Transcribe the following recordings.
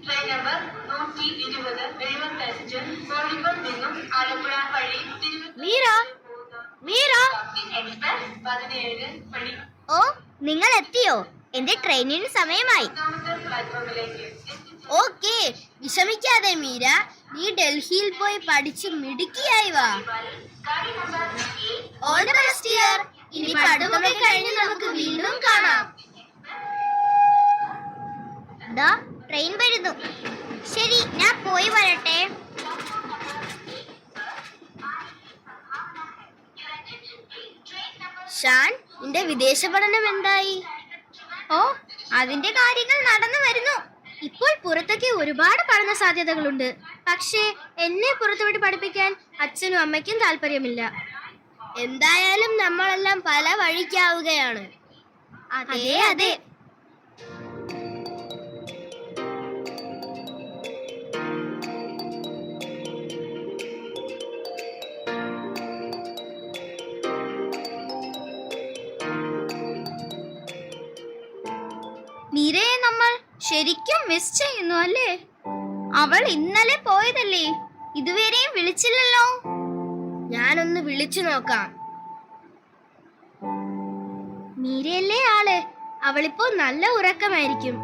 Train number 120 വെളിവർ passenger Kozhikode നിന്നും ആലപ്പുഴ വഴി Meera express 17 മണി. ഓ, നിങ്ങൾ എത്തിയോ? എന്റെ ട്രെയിനിന് സമയമായി. പ്ലാറ്റ്ഫോമിലേക്ക് ഓക്കെ, വിഷമിക്കാതെ മീര. നീ ഡൽഹിയിൽ പോയി പഠിച്ച് മിടുക്കിയായി വാ. ഗാഡി നമ്പർ ഓൾ ദി ബെസ്റ്റ് ഡിയർ. ഇനി പഠനമൊക്കെ കഴിഞ്ഞ് നമുക്ക് വീണ്ടും കാണാം. ദാ ട്രെയിൻ വരുന്നു. ശരി, ഞാൻ പോയി വരട്ടെ. ഷാൻ, നിന്റെ വിദേശ പഠനം എന്തായി? ഓ, അതിന്റെ കാര്യങ്ങൾ നടന്നു വരുന്നു. ഇപ്പോൾ പുറത്തൊക്കെ ഒരുപാട് പഠന സാധ്യതകളുണ്ട്. പക്ഷേ എന്നെ പുറത്തുവിട്ട് പഠിപ്പിക്കാൻ അച്ഛനും അമ്മയ്ക്കും താല്പര്യമില്ല. എന്തായാലും നമ്മളെല്ലാം പല വഴിക്കാവുകയാണ്. അതെ അതെ. മീരയെ നമ്മൾ ശരിക്കും മിസ് ചെയ്യുന്നു അല്ലേ? അവൾ ഇന്നലെ പോയതല്ലേ? ഇതുവരെയും വിളിച്ചില്ലല്ലോ. ഞാനൊന്ന് വിളിച്ചു നോക്കാം. മീരയല്ലേ ആള്? അവളിപ്പോ നല്ല ഉറക്കമായിരിക്കും.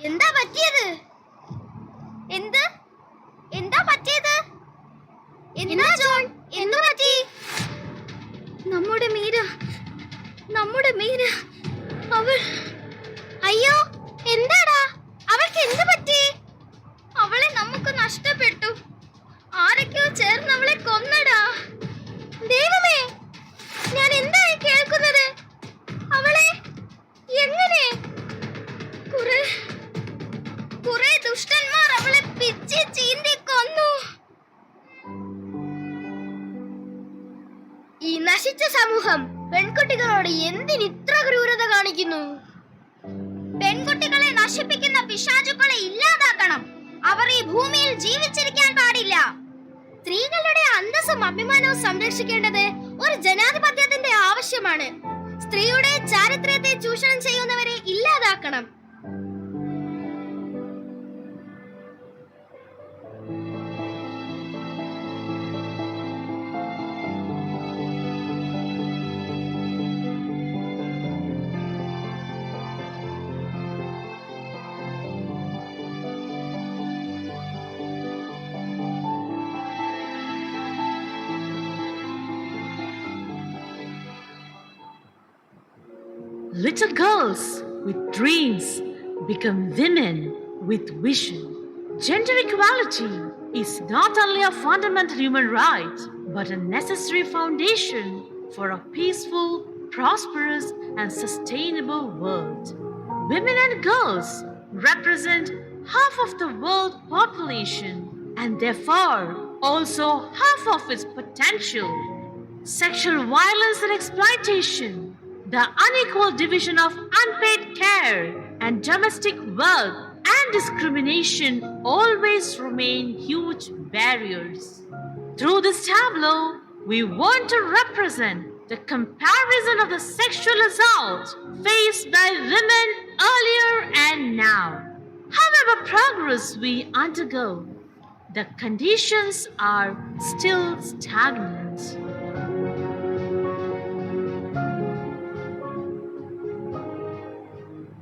എന്താ പറ്റിയത്? എന്താ പറ്റിയത്? എന്താ ജോൺ, എന്തു പറ്റി? നമ്മുടെ മീര അവൾ... അയ്യോ, എന്താടാ? അവൾക്ക് എന്ത് പറ്റി? അവളെ നമുക്ക് നഷ്ടപ്പെട്ടു. ആരൊക്കെയോ ചേർന്ന് അവളെ കൊന്നടാ. ദൈവമേ, ഞാൻ എന്തായി കേൾക്കുന്നത്? അവളെ എങ്ങനെ? കുറെ ദുഷ്ടന്മാർ അവളെ പിച്ചി ചീന്തി കൊന്നു. ഈ നശിച്ച സമൂഹം പെൺകുട്ടികളോട് എന്തിനിത്ര ക്രൂരത കാണിക്കുന്നു? പെൺകുട്ടികളെ നശിപ്പിക്കുന്ന പിശാചുക്കളെ ഇല്ലാതാക്കണം. അവർ ഈ ഭൂമിയിൽ ജീവിച്ചിരിക്കാൻ പാടില്ല. സ്ത്രീകളുടെ അന്തസ്സും അഭിമാനവും സംരക്ഷിക്കേണ്ടത് ഒരു ജനാധിപത്യത്തിന്റെ ആവശ്യമാണ്. സ്ത്രീയുടെ ചാരിത്രത്തെ ചൂഷണം ചെയ്യുന്നവരെ ഇല്ലാതാക്കണം. Little girls with dreams become women with vision. Gender equality is not only a fundamental human right, but a necessary foundation for a peaceful, prosperous, and sustainable world. Women and girls represent half of the world population and therefore also half of its potential. Sexual violence and exploitation, the unequal division of unpaid care, and domestic work and discrimination always remain huge barriers. Through this tableau, we want to represent the comparison of the sexual assault faced by women earlier and now. However progress we undergo, the conditions are still stagnant.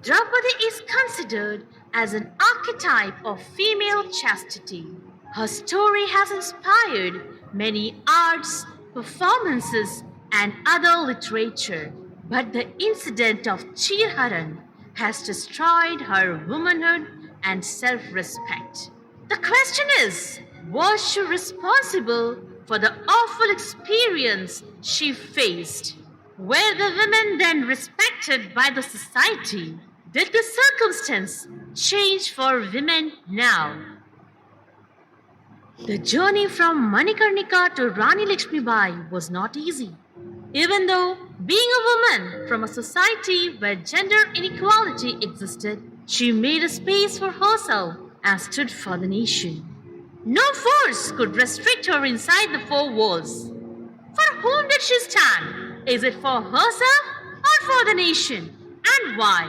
Draupadi is considered as an archetype of female chastity. Her story has inspired many arts, performances, and other literature. But the incident of Chirharan has destroyed her womanhood and self-respect. The question is, was she responsible for the awful experience she faced? Were the women then respected by the society? Did the circumstance change for women now? The journey from Manikarnika to Rani Lakshmibai was not easy. Even though being a woman from a society where gender inequality existed, she made a space for herself and stood for the nation. No force could restrict her inside the four walls. For whom did she stand? Is it for herself or for the nation? And why?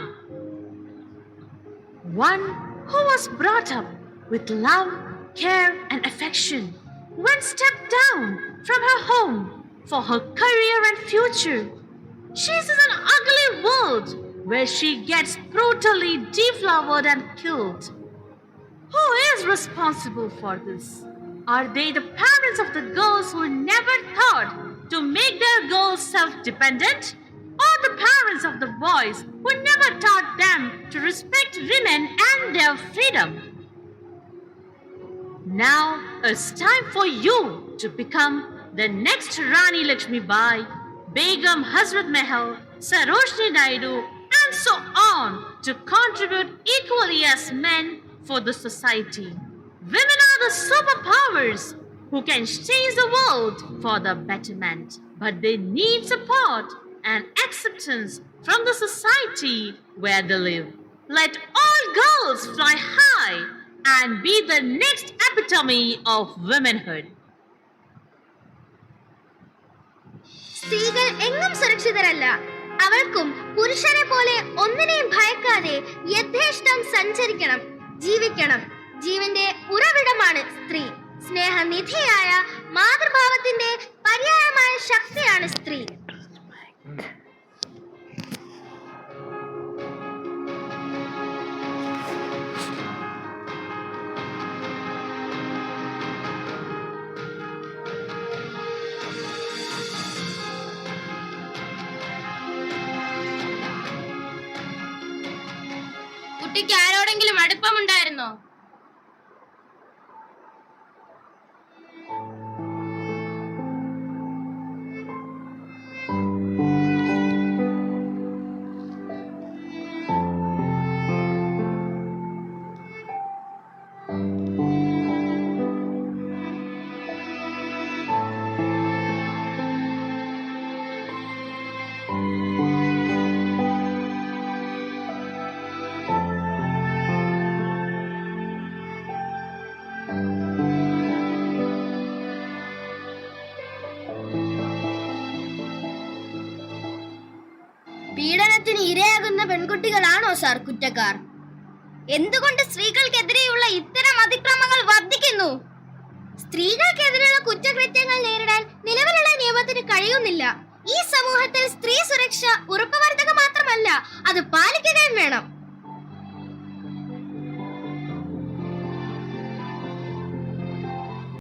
One who was brought up with love, care, and affection, when stepped down from her home for her career and future. She is in an ugly world where she gets brutally deflowered and killed. Who is responsible for this? Are they the parents of the girls who never thought to make their girls self-dependent? Or the parents of the boys who never taught them to respect women and their freedom? Now it's time for you to become the next Rani Lakshmi Bai, Begum Hazrat Mahal, Sarojini Naidu, and so on to contribute equally as men for the society. Women are the superpowers who can change the world for the betterment, but they need support and acceptance from the society where they live. Let all girls fly high and be the next epitome of womanhood. സ്ത്രീകൾ എങ്ങും സുരക്ഷിതരല്ല. അവൾക്കും പുരുഷനെ പോലെ ഒന്നിനെയും ഭയക്കാതെ യഥേഷ്ടം സഞ്ചരിക്കണം, ജീവിക്കണം. ജീവന്റെ ഉറവിടമാണ് സ്ത്രീ. സ്നേഹനിധിയായ മാതൃഭാവത്തിന്റെ പര്യായമായ ശക്തിയാണ് സ്ത്രീ. കുട്ടിക്ക് ആരോടെങ്കിലും അടുപ്പമുണ്ടായിരുന്നോ? പീഡനത്തിന് ഇരയാകുന്ന പെൺകുട്ടികളാണോ സാർ കുറ്റക്കാർ? എന്തുകൊണ്ട് സ്ത്രീകൾക്കെതിരെയുള്ള ഇത്തരം അതിക്രമങ്ങൾ വർദ്ധിക്കുന്നു? സ്ത്രീകൾക്കെതിരെയുള്ള കുറ്റകൃത്യങ്ങൾ നേരിടാൻ നിലവിലുള്ള നിയമത്തിന് കഴിയുന്നില്ല. ഈ സമൂഹത്തിൽ സ്ത്രീ സുരക്ഷ ഉറപ്പുവരുത്തുക മാത്രമല്ല, അത് പാലിക്കുകയും വേണം.